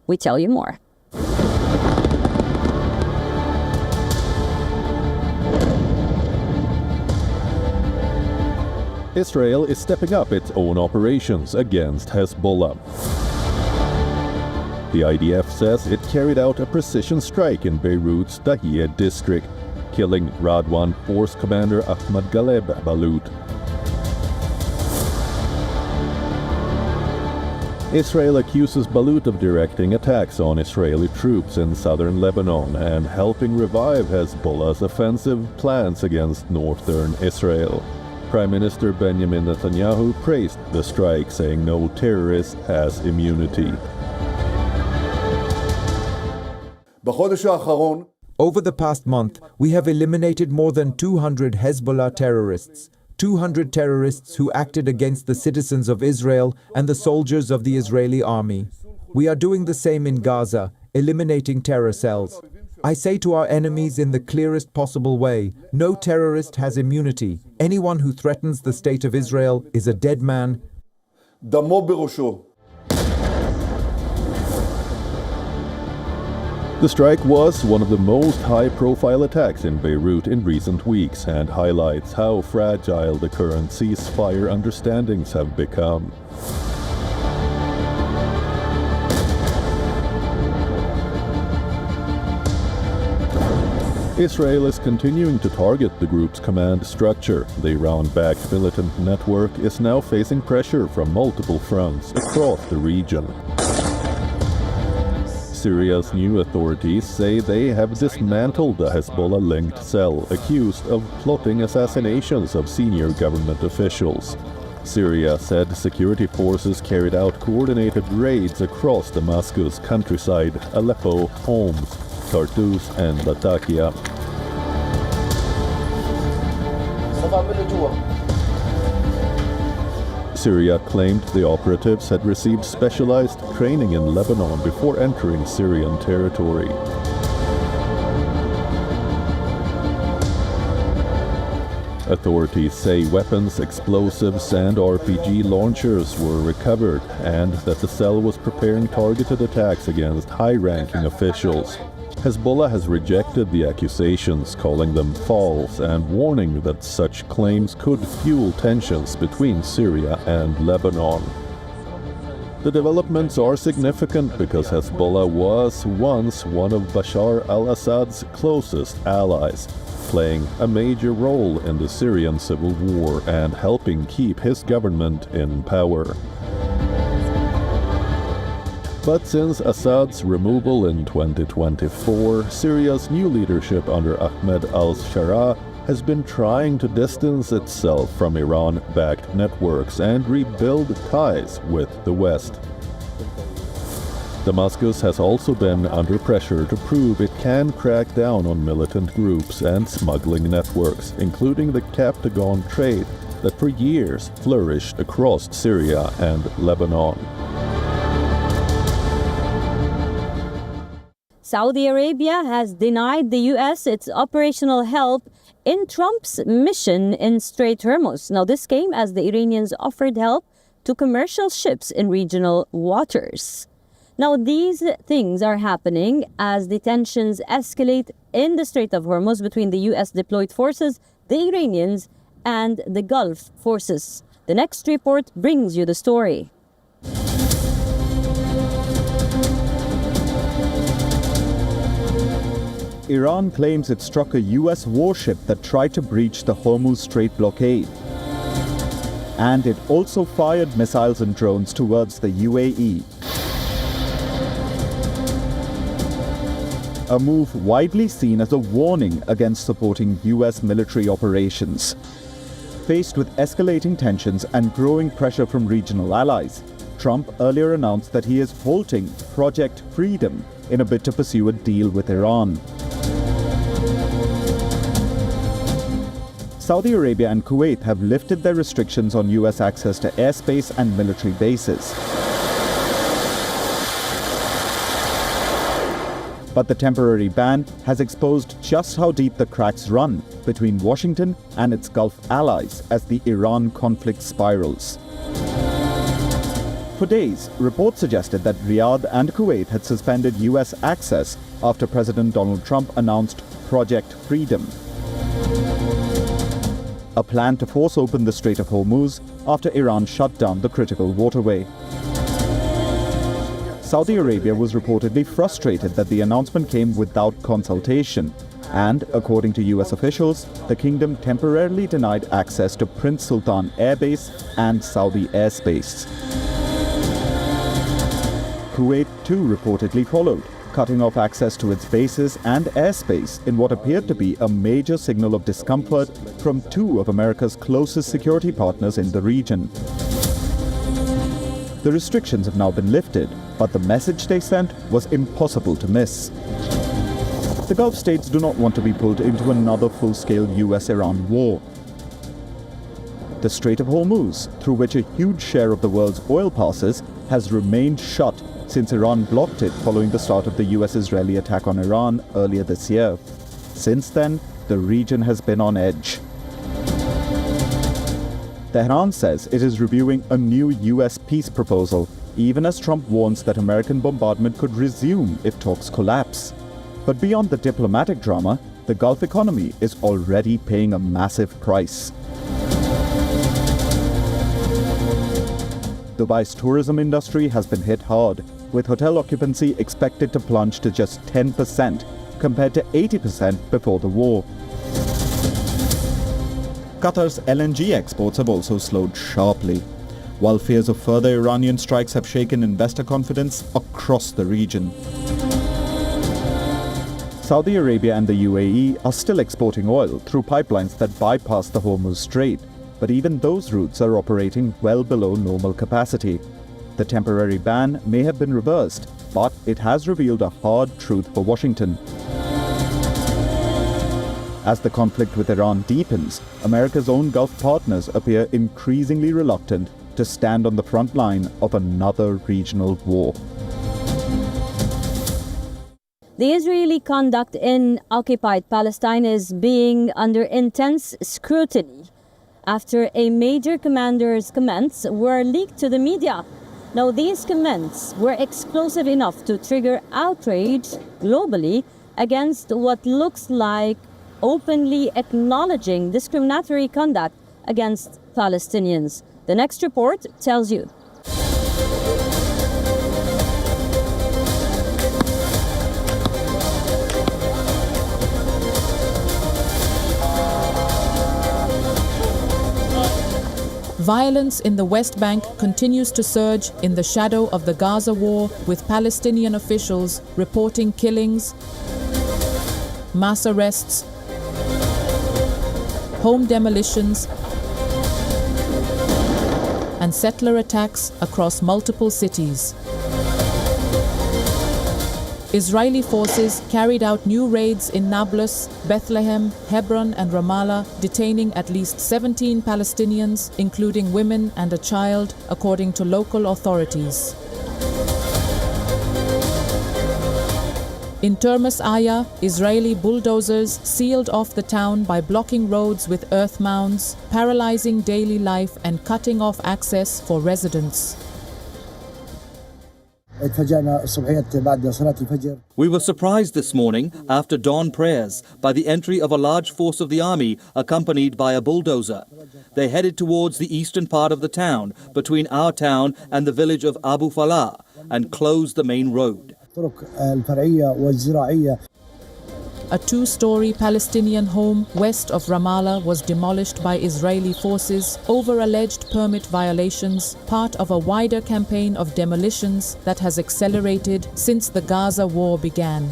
We tell you more. Israel is stepping up its own operations against Hezbollah. The IDF says it carried out a precision strike in Beirut's Dahiyeh district, killing Radwan Force Commander Ahmad Galeb Balut. Israel accuses Balut of directing attacks on Israeli troops in southern Lebanon and helping revive Hezbollah's offensive plans against northern Israel. Prime Minister Benjamin Netanyahu praised the strike, saying no terrorist has immunity. Over the past month, we have eliminated more than 200 Hezbollah terrorists. 200 terrorists who acted against the citizens of Israel and the soldiers of the Israeli army. We are doing the same in Gaza, eliminating terror cells. I say to our enemies in the clearest possible way, no terrorist has immunity. Anyone who threatens the state of Israel is a dead man. The strike was one of the most high-profile attacks in Beirut in recent weeks and highlights how fragile the current ceasefire understandings have become. Israel is continuing to target the group's command structure. The Iran-backed militant network is now facing pressure from multiple fronts across the region. Syria's new authorities say they have dismantled the Hezbollah-linked cell accused of plotting assassinations of senior government officials. Syria said security forces carried out coordinated raids across Damascus countryside, Aleppo, Homs, Tartus, and Latakia. Syria claimed the operatives had received specialized training in Lebanon before entering Syrian territory. Authorities say weapons, explosives, and RPG launchers were recovered and that the cell was preparing targeted attacks against high-ranking officials. Hezbollah has rejected the accusations, calling them false and warning that such claims could fuel tensions between Syria and Lebanon. The developments are significant because Hezbollah was once one of Bashar al-Assad's closest allies, playing a major role in the Syrian civil war and helping keep his government in power. But since Assad's removal in 2024, Syria's new leadership under Ahmed al-Sharaa has been trying to distance itself from Iran-backed networks and rebuild ties with the West. Damascus has also been under pressure to prove it can crack down on militant groups and smuggling networks, including the Captagon trade that for years flourished across Syria and Lebanon. Saudi Arabia has denied the U.S. its operational help in Trump's mission in Strait Hormuz. Now, this came as the Iranians offered help to commercial ships in regional waters. Now, these things are happening as the tensions escalate in the Strait of Hormuz between the U.S. deployed forces, the Iranians, and the Gulf forces. The next report brings you the story. Iran claims it struck a U.S. warship that tried to breach the Hormuz Strait blockade. And it also fired missiles and drones towards the UAE. A move widely seen as a warning against supporting U.S. military operations. Faced with escalating tensions and growing pressure from regional allies, Trump earlier announced that he is halting Project Freedom in a bid to pursue a deal with Iran. Saudi Arabia and Kuwait have lifted their restrictions on U.S. access to airspace and military bases. But the temporary ban has exposed just how deep the cracks run between Washington and its Gulf allies as the Iran conflict spirals. For days, reports suggested that Riyadh and Kuwait had suspended US access after President Donald Trump announced Project Freedom, a plan to force open the Strait of Hormuz after Iran shut down the critical waterway. Saudi Arabia was reportedly frustrated that the announcement came without consultation, and, according to US officials, the kingdom temporarily denied access to Prince Sultan Air Base and Saudi airspace. Kuwait too reportedly followed, cutting off access to its bases and airspace in what appeared to be a major signal of discomfort from two of America's closest security partners in the region. The restrictions have now been lifted, but the message they sent was impossible to miss. The Gulf states do not want to be pulled into another full-scale US-Iran war. The Strait of Hormuz, through which a huge share of the world's oil passes, has remained shut since Iran blocked it following the start of the US-Israeli attack on Iran earlier this year. Since then, the region has been on edge. Tehran says it is reviewing a new US peace proposal, even as Trump warns that American bombardment could resume if talks collapse. But beyond the diplomatic drama, the Gulf economy is already paying a massive price. Dubai's tourism industry has been hit hard, with hotel occupancy expected to plunge to just 10% compared to 80% before the war. Qatar's LNG exports have also slowed sharply, while fears of further Iranian strikes have shaken investor confidence across the region. Saudi Arabia and the UAE are still exporting oil through pipelines that bypass the Hormuz Strait, but even those routes are operating well below normal capacity. The temporary ban may have been reversed, but it has revealed a hard truth for Washington. As the conflict with Iran deepens, America's own Gulf partners appear increasingly reluctant to stand on the front line of another regional war. The Israeli conduct in occupied Palestine is being under intense scrutiny after a major commander's comments were leaked to the media. Now, these comments were explosive enough to trigger outrage globally against what looks like openly acknowledging discriminatory conduct against Palestinians. The next report tells you. Violence in the West Bank continues to surge in the shadow of the Gaza war, with Palestinian officials reporting killings, mass arrests, home demolitions, and settler attacks across multiple cities. Israeli forces carried out new raids in Nablus, Bethlehem, Hebron, and Ramallah, detaining at least 17 Palestinians, including women and a child, according to local authorities. In Termus Aya, Israeli bulldozers sealed off the town by blocking roads with earth mounds, paralyzing daily life and cutting off access for residents. We were surprised this morning after dawn prayers by the entry of a large force of the army accompanied by a bulldozer. They headed towards the eastern part of the town, between our town and the village of Abu Falah, and closed the main road. A two-story Palestinian home west of Ramallah was demolished by Israeli forces over alleged permit violations, part of a wider campaign of demolitions that has accelerated since the Gaza war began.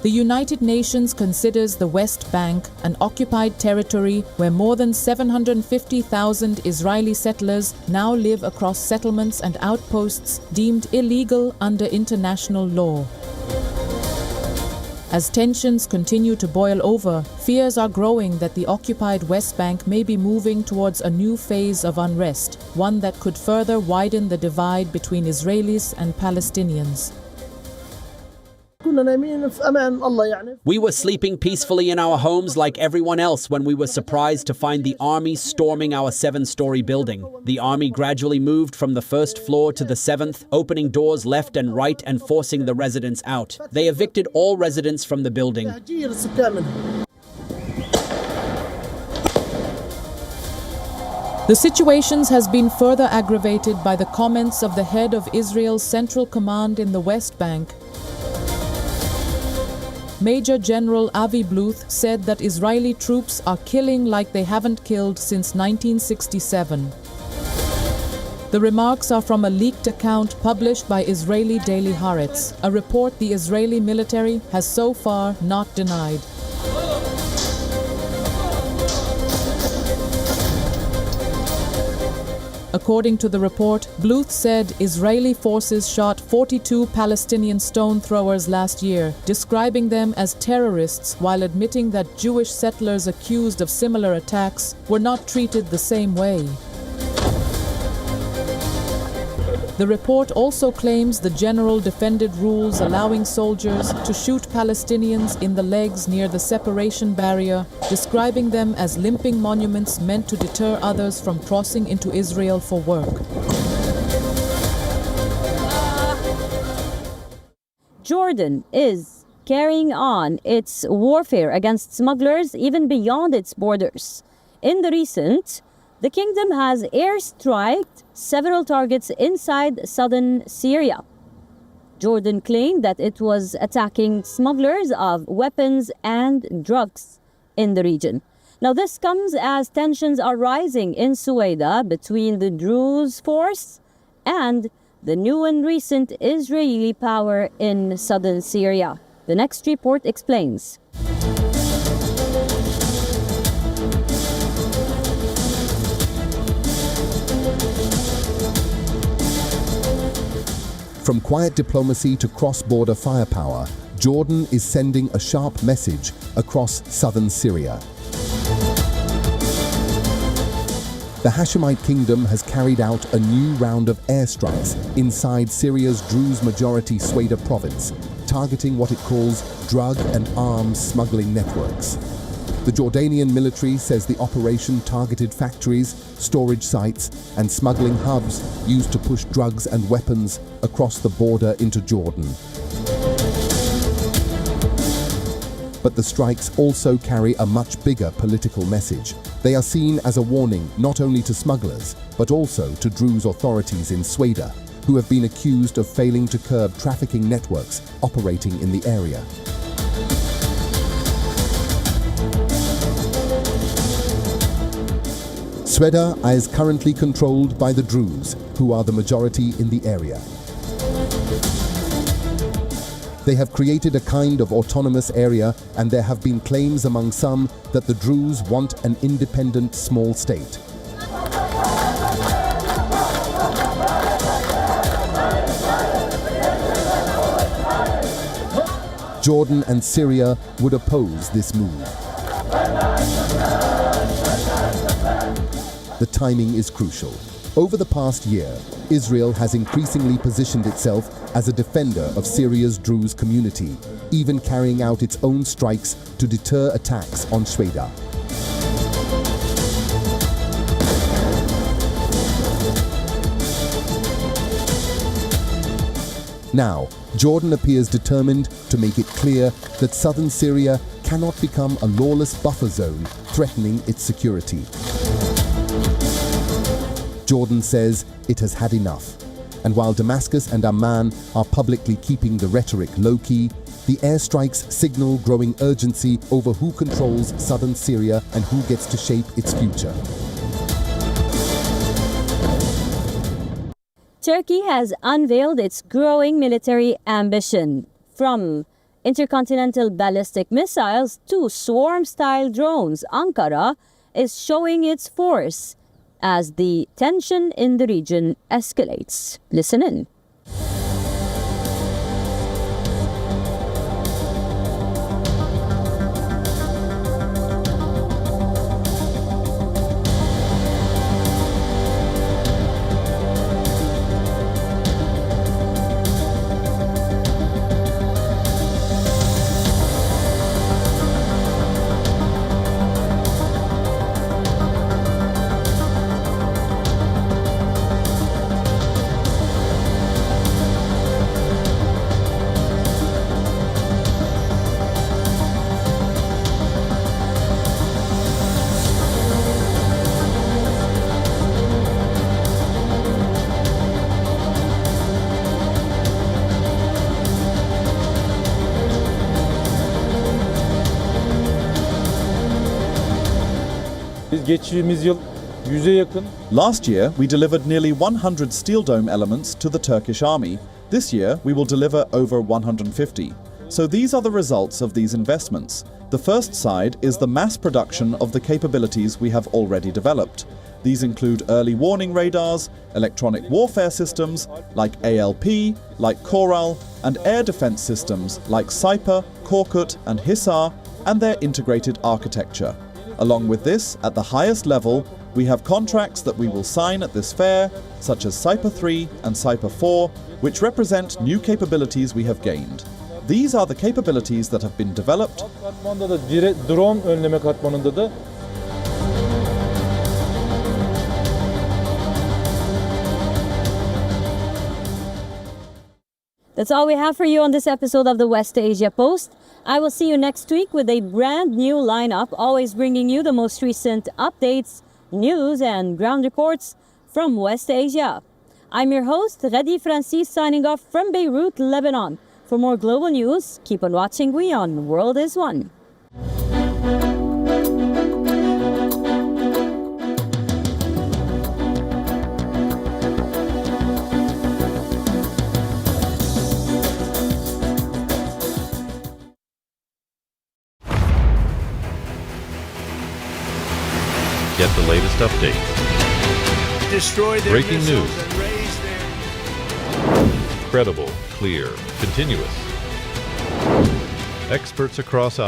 The United Nations considers the West Bank an occupied territory where more than 750,000 Israeli settlers now live across settlements and outposts deemed illegal under international law. As tensions continue to boil over, fears are growing that the occupied West Bank may be moving towards a new phase of unrest, one that could further widen the divide between Israelis and Palestinians. We were sleeping peacefully in our homes like everyone else when we were surprised to find the army storming our 7-story building. The army gradually moved from the first floor to the 7th, opening doors left and right and forcing the residents out. They evicted all residents from the building. The situation has been further aggravated by the comments of the head of Israel's Central Command in the West Bank. Major General Avi Bluth said that Israeli troops are killing like they haven't killed since 1967. The remarks are from a leaked account published by Israeli Daily Haaretz, a report the Israeli military has so far not denied. According to the report, Bluth said Israeli forces shot 42 Palestinian stone throwers last year, describing them as terrorists while admitting that Jewish settlers accused of similar attacks were not treated the same way. The report also claims the general defended rules allowing soldiers to shoot Palestinians in the legs near the separation barrier, describing them as limping monuments meant to deter others from crossing into Israel for work. Jordan is carrying on its warfare against smugglers even beyond its borders. In the recent, the kingdom has airstriked several targets inside southern Syria. Jordan claimed that it was attacking smugglers of weapons and drugs in the region. Now, this comes as tensions are rising in Suwaida between the Druze force and the new and recent Israeli power in southern Syria. The next report explains. From quiet diplomacy to cross-border firepower, Jordan is sending a sharp message across southern Syria. The Hashemite kingdom has carried out a new round of airstrikes inside Syria's Druze majority Suwaida province, targeting what it calls drug and arms smuggling networks. The Jordanian military says the operation targeted factories, storage sites, and smuggling hubs used to push drugs and weapons across the border into Jordan. But the strikes also carry a much bigger political message. They are seen as a warning not only to smugglers, but also to Druze authorities in Suwaida, who have been accused of failing to curb trafficking networks operating in the area. Suwaida is currently controlled by the Druze, who are the majority in the area. They have created a kind of autonomous area, and there have been claims among some that the Druze want an independent small state. Jordan and Syria would oppose this move. The timing is crucial. Over the past year, Israel has increasingly positioned itself as a defender of Syria's Druze community, even carrying out its own strikes to deter attacks on Suwaida. Now, Jordan appears determined to make it clear that southern Syria cannot become a lawless buffer zone threatening its security. Jordan says it has had enough. And while Damascus and Amman are publicly keeping the rhetoric low-key, the airstrikes signal growing urgency over who controls southern Syria and who gets to shape its future. Turkey has unveiled its growing military ambition, from intercontinental ballistic missiles to swarm-style drones. Ankara is showing its force as the tension in the region escalates. Listen in. Biz geçtiğimiz yıl 100'e yakın Last year, we delivered nearly 100 steel dome elements to the Turkish army. This year, we will deliver over 150. So these are the results of these investments. The first side is the mass production of the capabilities we have already developed. These include early warning radars, electronic warfare systems like ALP, like Coral, and air defense systems like Saipa, Korkut, and Hisar, and their integrated architecture. Along with this, at the highest level, we have contracts that we will sign at this fair, such as Saipa 3 and Saipa 4, which represent new capabilities we have gained. These are the capabilities that have been developed. katmanda da drone önleme katmanında da That's all we have for you on this episode of the West Asia Post. I will see you next week with a brand new lineup, always bringing you the most recent updates, news, and ground reports from West Asia. I'm your host, Radi Francis, signing off from Beirut, Lebanon. For more global news, keep on watching WION. The World is One. Get the latest updates, Destroy their breaking missiles news, and raise their credible, clear, continuous. Experts across